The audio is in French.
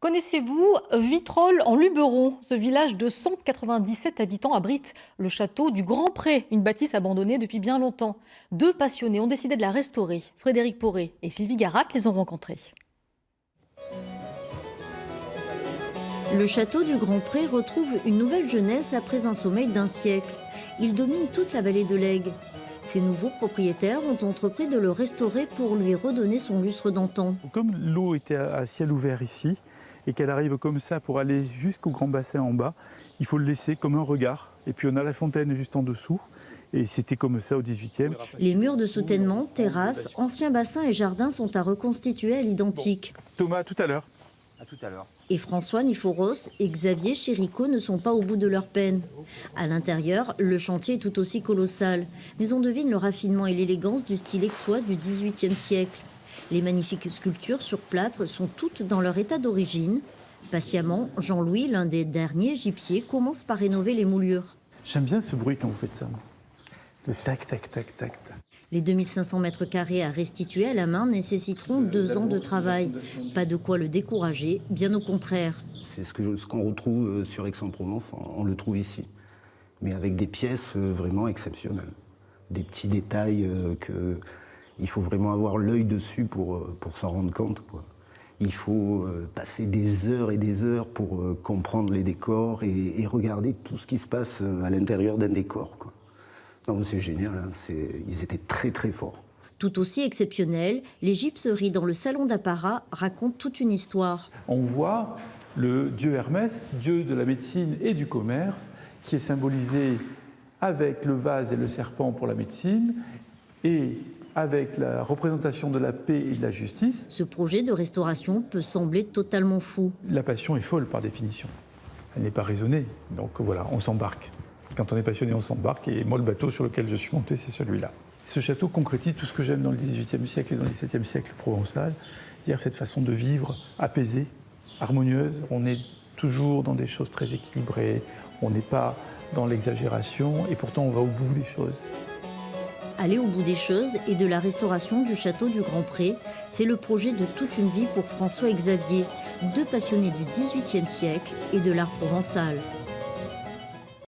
Connaissez-vous Vitrolles en Luberon? Ce village de 197 habitants abrite le château du Grand Pré, une bâtisse abandonnée depuis bien longtemps. Deux passionnés ont décidé de la restaurer. Frédéric Poré et Sylvie Garat les ont rencontrés. Le château du Grand Pré retrouve une nouvelle jeunesse après un sommeil d'un siècle. Il domine toute la vallée de l'Aigle. Ses nouveaux propriétaires ont entrepris de le restaurer pour lui redonner son lustre d'antan. Comme l'eau était à ciel ouvert ici et qu'elle arrive comme ça pour aller jusqu'au grand bassin en bas, il faut le laisser comme un regard. Et puis on a la fontaine juste en dessous. Et c'était comme ça au 18e. Les murs de soutènement, terrasses, anciens bassins et jardins sont à reconstituer à l'identique. Thomas, tout à l'heure. À tout à l'heure. Et François Niforos et Xavier Chérico ne sont pas au bout de leur peine. À l'intérieur, le chantier est tout aussi colossal. Mais on devine le raffinement et l'élégance du style aixois du XVIIIe siècle. Les magnifiques sculptures sur plâtre sont toutes dans leur état d'origine. Patiemment, Jean-Louis, l'un des derniers gypsiers, commence par rénover les moulures. J'aime bien ce bruit quand vous faites ça. Le tac, tac, tac, tac, tac. Les 2500 mètres carrés à restituer à la main nécessiteront 2 ans de travail. Pas de quoi le décourager, bien au contraire. C'est ce qu'on retrouve sur Aix-en-Provence, on le trouve ici. Mais avec des pièces vraiment exceptionnelles. Des petits détails qu'il faut vraiment avoir l'œil dessus pour s'en rendre compte, quoi. Il faut passer des heures et des heures pour comprendre les décors et regarder tout ce qui se passe à l'intérieur d'un décor, quoi. Non, c'est génial, hein. Ils étaient très très forts. Tout aussi exceptionnel, les gypseries dans le salon d'apparat racontent toute une histoire. On voit le dieu Hermès, dieu de la médecine et du commerce, qui est symbolisé avec le vase et le serpent pour la médecine et avec la représentation de la paix et de la justice. Ce projet de restauration peut sembler totalement fou. La passion est folle par définition. Elle n'est pas raisonnée, donc voilà, on s'embarque. Quand on est passionné, on s'embarque, et moi, le bateau sur lequel je suis monté, c'est celui-là. Ce château concrétise tout ce que j'aime dans le XVIIIe siècle et dans le XVIIe siècle provençal, c'est-à-dire cette façon de vivre apaisée, harmonieuse. On est toujours dans des choses très équilibrées, on n'est pas dans l'exagération, et pourtant on va au bout des choses. Aller au bout des choses et de la restauration du château du Grand Pré, c'est le projet de toute une vie pour François et Xavier, deux passionnés du XVIIIe siècle et de l'art provençal.